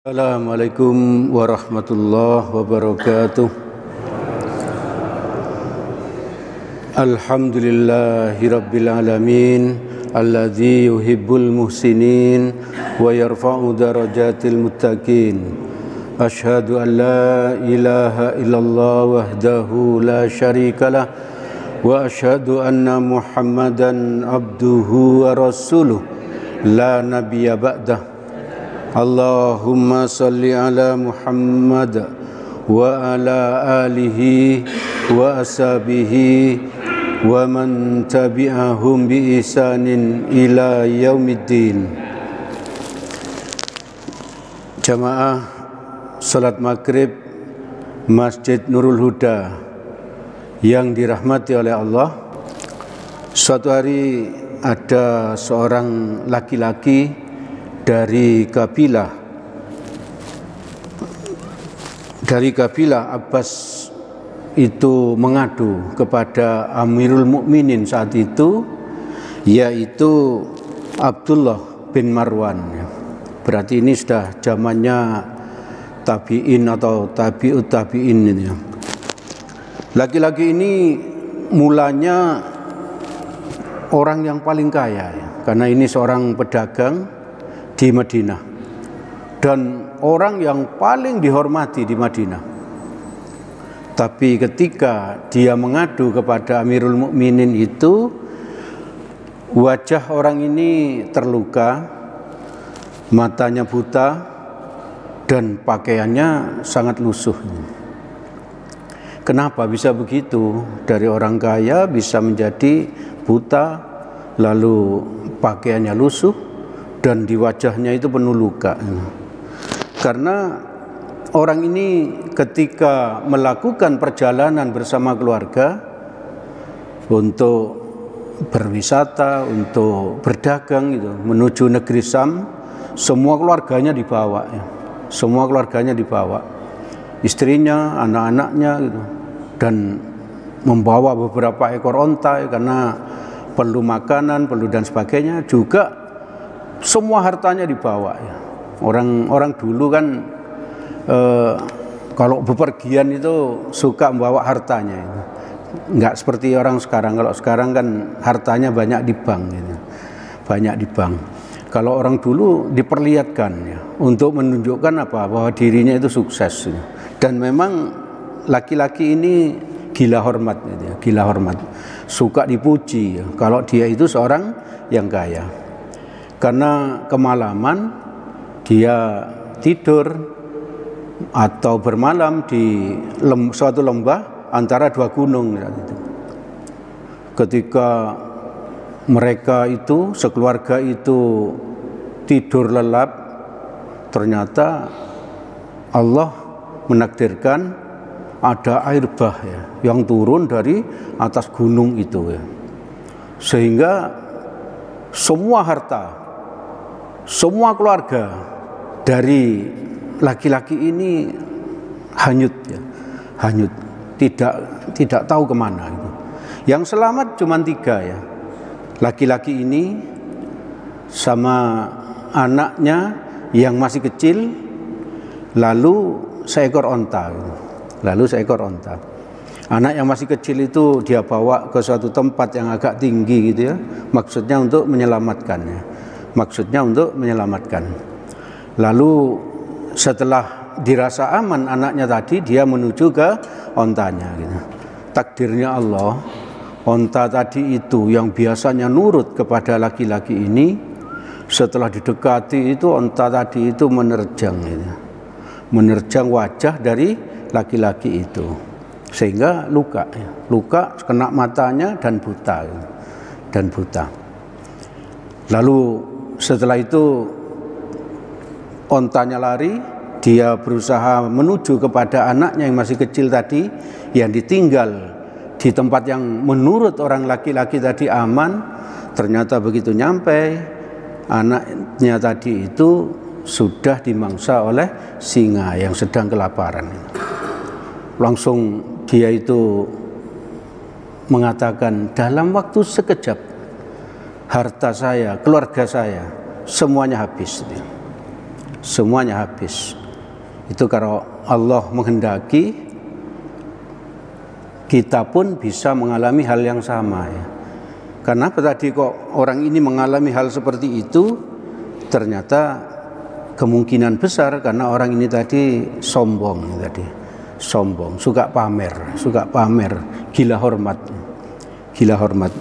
Assalamualaikum warahmatullahi wabarakatuh. Alhamdulillahi rabbil alamin alladzi yuhibbul muhsinin wa yarfa'u darajatil muttaqin. Asyhadu an la ilaha illallah wahdahu la syarikalah wa asyhadu anna Muhammadan abduhu wa rasuluh la nabiyya ba'dah. Allahumma salli ala Muhammad wa ala alihi wa ashabihi wa man tabi'ahum bi ihsanin ila yaumiddin. Jamaah salat maghrib Masjid Nurul Huda yang dirahmati oleh Allah. Suatu hari ada seorang laki-laki dari kabilah Abbas itu mengadu kepada Amirul Mukminin saat itu, yaitu Abdullah bin Marwan. Berarti ini sudah zamannya tabi'in atau tabi'ut tabi'in ini. Laki-laki ini mulanya orang yang paling kaya ya, karena ini seorang pedagang di Madinah dan orang yang paling dihormati di Madinah. Tapi ketika dia mengadu kepada Amirul Mukminin itu, wajah orang ini terluka, matanya buta dan pakaiannya sangat lusuh. Kenapa bisa begitu? Dari orang kaya bisa menjadi buta, lalu pakaiannya lusuh, dan di wajahnya itu penuh luka. Karena orang ini ketika melakukan perjalanan bersama keluarga untuk berwisata, untuk berdagang gitu, menuju negeri Syam, semua keluarganya dibawa ya. Semua keluarganya dibawa, istrinya, anak-anaknya gitu, dan membawa beberapa ekor onta ya, karena perlu makanan, perlu dan sebagainya. Juga semua hartanya dibawa ya. Orang dulu kan kalau bepergian itu suka membawa hartanya ya. Enggak seperti orang sekarang. Kalau sekarang kan hartanya banyak di bank gitu. Banyak di bank. Kalau orang dulu diperlihatkan ya, untuk menunjukkan apa? Bahwa dirinya itu sukses ya. Dan memang laki-laki ini gila hormat gitu ya. Gila hormat. Suka dipuji ya, kalau dia itu seorang yang kaya. Karena kemalaman dia tidur atau bermalam di suatu lembah antara dua gunung. Ketika mereka itu sekeluarga itu tidur lelap, ternyata Allah menakdirkan ada air bah ya, yang turun dari atas gunung itu ya. Sehingga semua harta, semua keluarga dari laki-laki ini hanyut ya, hanyut, tidak tahu kemana gitu. Yang selamat cuma 3 ya, laki-laki ini sama anaknya yang masih kecil, lalu seekor onta gitu. Lalu seekor onta. Anak yang masih kecil itu dia bawa ke suatu tempat yang agak tinggi gitu ya, maksudnya untuk menyelamatkannya. Lalu setelah dirasa aman anaknya tadi, dia menuju ke ontanya gitu. Takdirnya Allah, onta tadi itu yang biasanya nurut kepada laki-laki ini, setelah didekati itu onta tadi itu menerjang gitu. Menerjang wajah dari laki-laki itu, sehingga luka kena matanya dan buta gitu. Lalu setelah itu ontanya lari, dia berusaha menuju kepada anaknya yang masih kecil tadi, yang ditinggal di tempat yang menurut orang laki-laki tadi aman. Ternyata begitu nyampe, anaknya tadi itu sudah dimangsa oleh singa yang sedang kelaparan. Langsung dia itu mengatakan, dalam waktu sekejap harta saya, keluarga saya, semuanya habis. semuanya habis. Itu kalau Allah menghendaki, kita pun bisa mengalami hal yang sama ya. Karena tadi kok orang ini mengalami hal seperti itu, ternyata kemungkinan besar karena orang ini tadi sombong, suka pamer, gila hormat.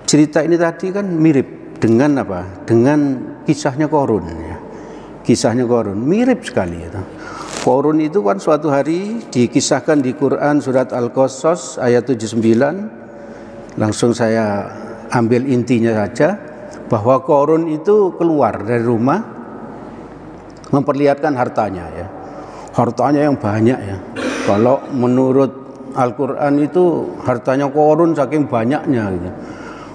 Cerita ini tadi kan mirip dengan apa? Dengan kisahnya Qarun ya. Kisahnya Qarun mirip sekali ya. Qarun itu kan suatu hari dikisahkan di Quran surat Al-Qasas ayat 79. Langsung saya ambil intinya saja, bahwa Qarun itu keluar dari rumah memperlihatkan hartanya ya. Hartanya yang banyak ya. Kalau menurut Al-Quran itu hartanya Qarun saking banyaknya gitu.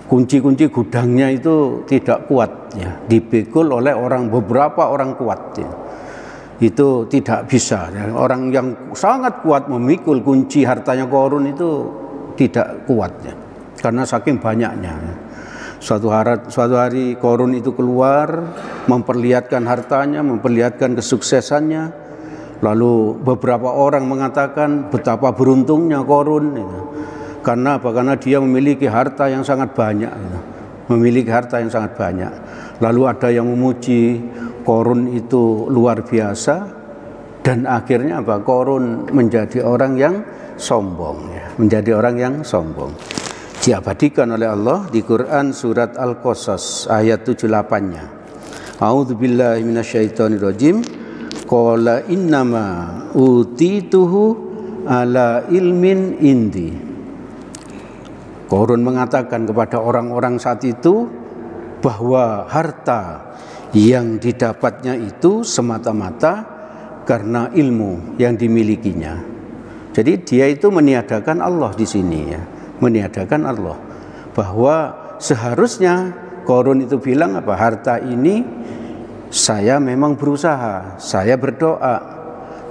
Kunci-kunci gudangnya itu tidak kuat ya, dipikul oleh beberapa orang kuat ya. Itu tidak bisa ya. Orang yang sangat kuat memikul kunci hartanya Qarun itu tidak kuat ya, karena saking banyaknya ya. Suatu hari Qarun itu keluar memperlihatkan hartanya, memperlihatkan kesuksesannya. Lalu beberapa orang mengatakan betapa beruntungnya Qarun gitu. Karena apa? Karena dia memiliki harta yang sangat banyak gitu. Memiliki harta yang sangat banyak. Lalu ada yang memuji Qarun itu luar biasa, dan akhirnya apa? Qarun menjadi orang yang sombong ya. Menjadi orang yang sombong. Diabadikan oleh Allah di Quran surat Al-Qasas ayat 78-nya. A'udzubillahi minasyaitonirrajim. Qala innama utituhu ala ilmin indi. Qarun mengatakan kepada orang-orang saat itu bahwa harta yang didapatnya itu semata-mata karena ilmu yang dimilikinya. Jadi dia itu meniadakan Allah di sini ya. Meniadakan Allah, bahwa seharusnya Qarun itu bilang apa? Harta ini saya memang berusaha, saya berdoa,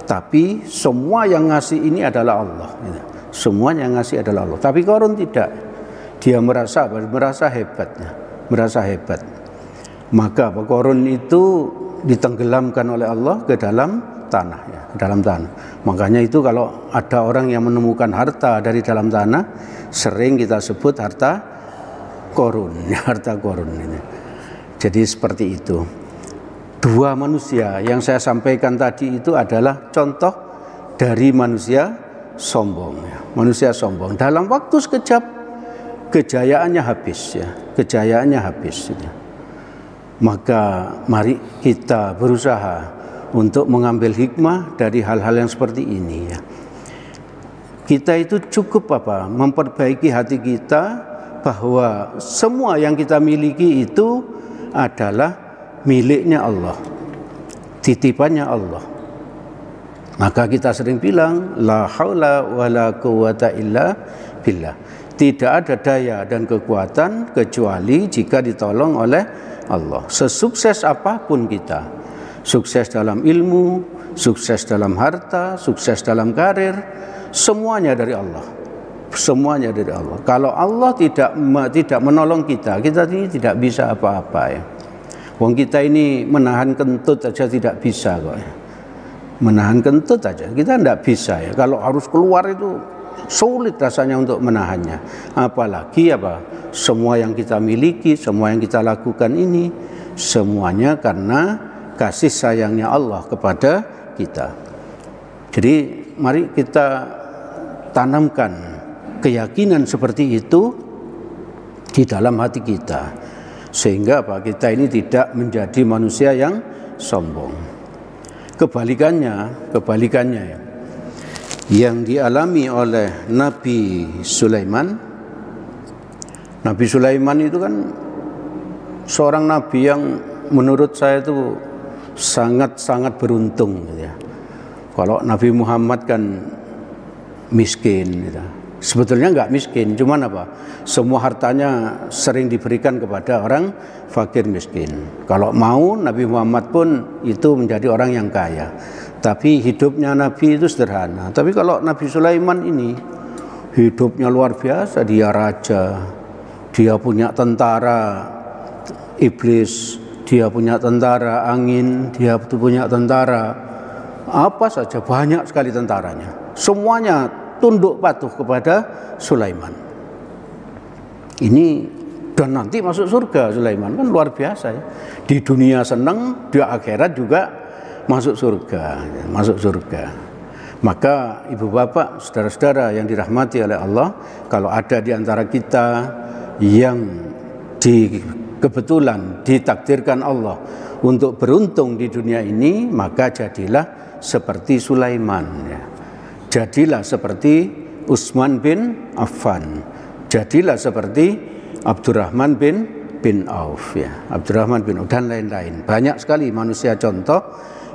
tapi semua yang ngasih ini adalah Allah. Semuanya yang ngasih adalah Allah. Tapi Qarun tidak. Dia merasa hebat. Maka Qarun itu ditenggelamkan oleh Allah ke dalam tanah ya, dalam tanah. Makanya itu kalau ada orang yang menemukan harta dari dalam tanah, sering kita sebut harta Qarun, harta Qarun ini. Jadi seperti itu. Dua manusia yang saya sampaikan tadi itu adalah contoh dari manusia sombong ya. Manusia sombong dalam waktu sekejap kejayaannya habis ya, kejayaannya habis ya. Maka mari kita berusaha untuk mengambil hikmah dari hal-hal yang seperti ini ya. Kita itu cukup memperbaiki hati kita, bahwa semua yang kita miliki itu adalah miliknya Allah, titipannya Allah. Maka kita sering bilang la haula wala quwata illa billah. Tidak ada daya dan kekuatan kecuali jika ditolong oleh Allah. Sesukses apapun kita, sukses dalam ilmu, sukses dalam harta, sukses dalam karir, semuanya dari Allah. Semuanya dari Allah. Kalau Allah tidak menolong kita ini tidak bisa apa-apa ya. Wong kita ini menahan kentut aja tidak bisa kok ya. Menahan kentut aja kita tidak bisa ya. Kalau harus keluar itu sulit rasanya untuk menahannya. Apalagi semua yang kita miliki, semua yang kita lakukan ini semuanya karena kasih sayangnya Allah kepada kita. Jadi mari kita tanamkan keyakinan seperti itu di dalam hati kita, sehingga kita ini tidak menjadi manusia yang sombong. Kebalikannya ya, yang dialami oleh Nabi Sulaiman. Nabi Sulaiman itu kan seorang nabi yang menurut saya itu sangat-sangat beruntung gitu ya. Kalau Nabi Muhammad kan miskin gitu. Sebetulnya enggak miskin, cuman semua hartanya sering diberikan kepada orang fakir miskin. Kalau mau Nabi Muhammad pun itu menjadi orang yang kaya. Tapi hidupnya Nabi itu sederhana. Tapi kalau Nabi Sulaiman ini hidupnya luar biasa. Dia raja, dia punya tentara iblis, dia punya tentara angin, dia punya tentara apa saja, banyak sekali tentaranya. Semuanya tunduk patuh kepada Sulaiman. Ini dan nanti masuk surga Sulaiman, kan luar biasa ya. Di dunia senang, di akhirat juga masuk surga, masuk surga. Maka ibu bapak, saudara-saudara yang dirahmati oleh Allah, kalau ada di antara kita yang kebetulan ditakdirkan Allah untuk beruntung di dunia ini, maka jadilah seperti Sulaiman ya. Jadilah seperti Utsman bin Affan, jadilah seperti Abdurrahman bin Auf ya, Abdurrahman bin Auf dan lain-lain. Banyak sekali manusia contoh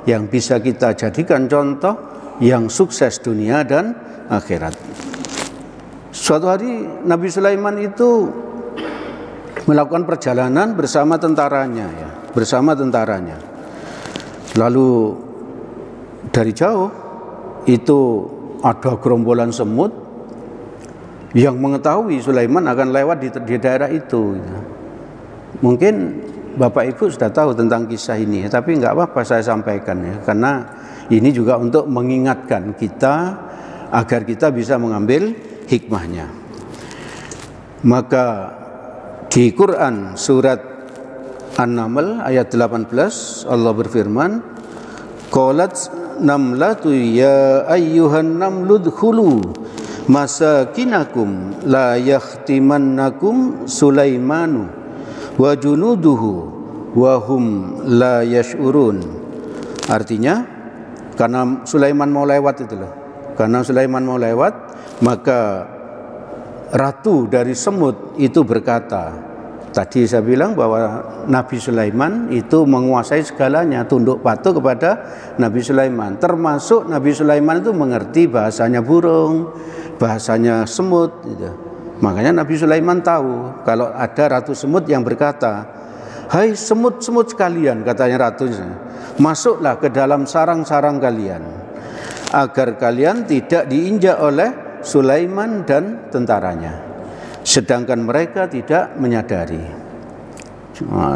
yang bisa kita jadikan contoh, yang sukses dunia dan akhirat. Suatu hari Nabi Sulaiman itu melakukan perjalanan bersama tentaranya ya, bersama tentaranya. Lalu dari jauh itu ada gerombolan semut yang mengetahui Sulaiman akan lewat di daerah itu. Mungkin Bapak Ibu sudah tahu tentang kisah ini, tapi nggak apa-apa saya sampaikan ya, karena ini juga untuk mengingatkan kita agar kita bisa mengambil hikmahnya. Maka di Quran surat An-Naml ayat 18 Allah berfirman, qalat namlatu ya ayyuhan namlu dkhulu masakinakum la yakhtimannakum Sulaimanu wa junuduhu wa hum la yash'urun. Artinya karena Sulaiman mau lewat itu loh. Karena Sulaiman mau lewat, maka ratu dari semut itu berkata, tadi saya bilang bahwa Nabi Sulaiman itu menguasai segalanya, tunduk patuh kepada Nabi Sulaiman. Termasuk Nabi Sulaiman itu mengerti bahasanya burung, bahasanya semut gitu. Makanya Nabi Sulaiman tahu kalau ada ratu semut yang berkata, hai semut-semut sekalian, katanya ratunya, masuklah ke dalam sarang-sarang kalian agar kalian tidak diinjak oleh Sulaiman dan tentaranya. Sedangkan mereka tidak menyadari.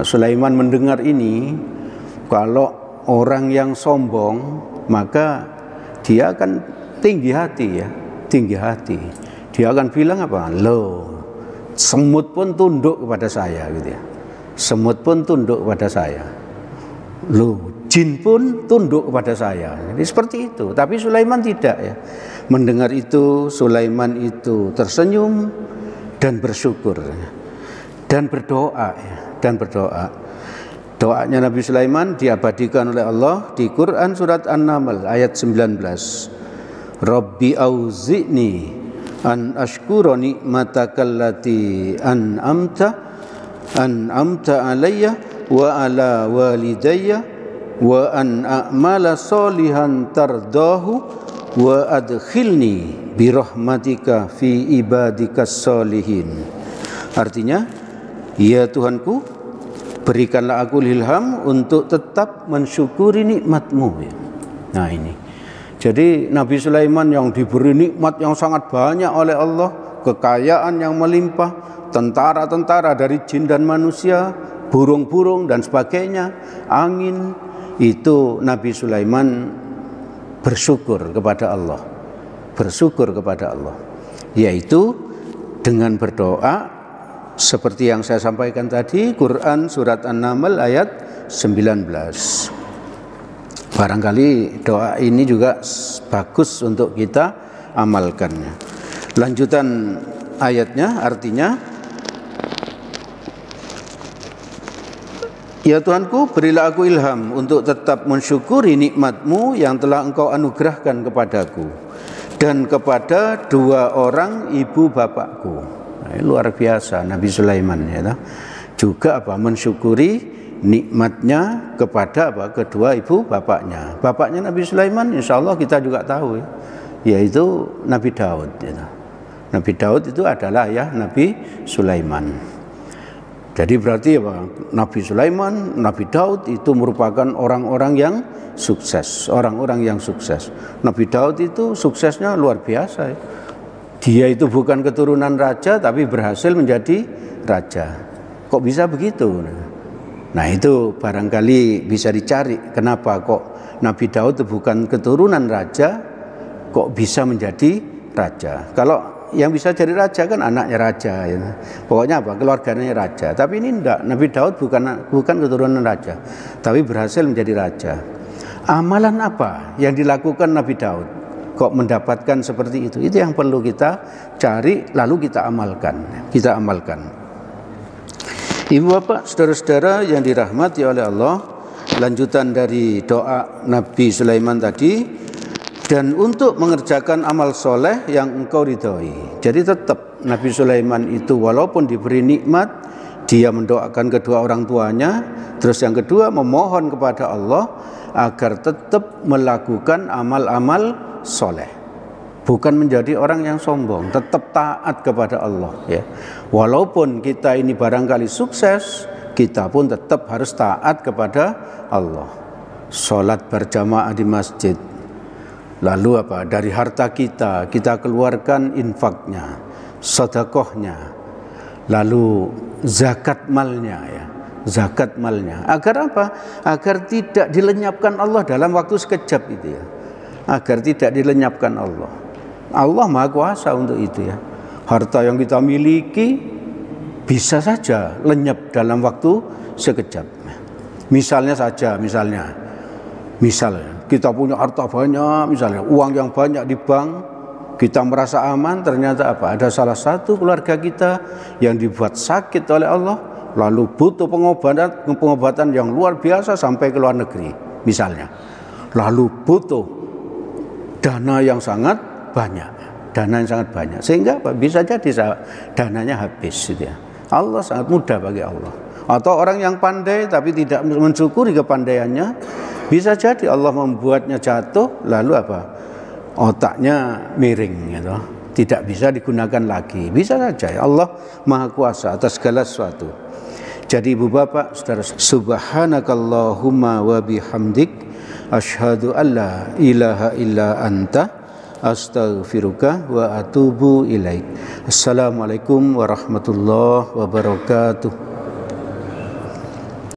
Sulaiman mendengar ini, kalau orang yang sombong maka dia akan tinggi hati ya, tinggi hati. Dia akan bilang apa? Loh, semut pun tunduk kepada saya gitu ya. Semut pun tunduk kepada saya. Loh, jin pun tunduk kepada saya. Jadi seperti itu. Tapi Sulaiman tidak ya. Mendengar itu, Sulaiman itu tersenyum dan bersyukur dan berdoa ya, dan berdoa. Doanya Nabi Sulaiman diabadikan oleh Allah di Quran surat An-Naml ayat 19. Rabbi auzi'ni an ashkura ni'matakallati an'amta alayya wa ala walidayya wa an a'mala solihan tardahu wa adkhilni birahmatika fi ibadikas solihin. Artinya, ya Tuhanku, berikanlah aku ilham untuk tetap mensyukuri nikmat-Mu. Nah ini, jadi Nabi Sulaiman yang diberi nikmat yang sangat banyak oleh Allah, kekayaan yang melimpah, tentara-tentara dari jin dan manusia, burung-burung dan sebagainya, angin, itu Nabi Sulaiman bersyukur kepada Allah, bersyukur kepada Allah, yaitu dengan berdoa seperti yang saya sampaikan tadi, Quran surat An-Naml ayat 19. Barangkali doa ini juga bagus untuk kita amalkannya. Lanjutan ayatnya artinya, ya Tuhanku, berilah aku ilham untuk tetap mensyukuri nikmat-Mu yang telah Engkau anugerahkan kepadaku dan kepada dua orang ibu bapakku. Nah, luar biasa Nabi Sulaiman ya, juga mensyukuri nikmatnya kepada kedua ibu bapaknya. Bapaknya Nabi Sulaiman insya Allah kita juga tahu ya, yaitu Nabi Daud ya. Nabi Daud itu adalah ya Nabi Sulaiman. Jadi berarti Nabi Sulaiman, Nabi Daud itu merupakan orang-orang yang sukses, orang-orang yang sukses. Nabi Daud itu suksesnya luar biasa ya. Dia itu bukan keturunan raja tapi berhasil menjadi raja. Kok bisa begitu? Nah itu barangkali bisa dicari kenapa kok Nabi Daud itu bukan keturunan raja, kok bisa menjadi raja. Kalau yang bisa jadi raja kan anaknya raja, ya. Pokoknya apa, keluarganya raja. Tapi ini enggak, Nabi Daud bukan keturunan raja, tapi berhasil menjadi raja. Amalan apa yang dilakukan Nabi Daud kok mendapatkan seperti itu? Itu yang perlu kita cari, lalu kita amalkan. Ibu bapak, saudara-saudara yang dirahmati oleh Allah, lanjutan dari doa Nabi Sulaiman tadi. Dan untuk mengerjakan amal soleh yang engkau ridhoi. Jadi tetap Nabi Sulaiman itu walaupun diberi nikmat, dia mendoakan kedua orang tuanya. Terus yang kedua memohon kepada Allah agar tetap melakukan amal-amal soleh. Bukan menjadi orang yang sombong, tetap taat kepada Allah. Ya. Walaupun kita ini barangkali sukses, kita pun tetap harus taat kepada Allah. Sholat berjamaah di masjid. Lalu apa? Dari harta kita keluarkan infaknya, sedekahnya, lalu zakat malnya, ya. Zakat malnya. Agar apa? Agar tidak dilenyapkan Allah dalam waktu sekejap itu, ya. Agar tidak dilenyapkan Allah. Allah Maha Kuasa untuk itu, ya. Harta yang kita miliki bisa saja lenyap dalam waktu sekejap. Misalnya kita punya harta banyak, misalnya uang yang banyak di bank, kita merasa aman, ternyata apa? Ada salah satu keluarga kita yang dibuat sakit oleh Allah, lalu butuh pengobatan yang luar biasa sampai ke luar negeri, misalnya. Lalu butuh dana yang sangat banyak, sehingga apa? Bisa jadi dananya habis, gitu ya. Allah sangat mudah bagi Allah. Atau orang yang pandai tapi tidak mensyukuri kepandaiannya, bisa jadi Allah membuatnya jatuh, lalu apa? Otaknya miring, gitu. Tidak bisa digunakan lagi. Bisa saja, ya. Allah Maha Kuasa atas segala sesuatu. Jadi ibu bapak, saudara, subhanakallahumma wa bihamdik, asyhadu an la ilaha illa anta, astaghfiruka wa atubu ilaik. Assalamualaikum warahmatullahi wabarakatuh.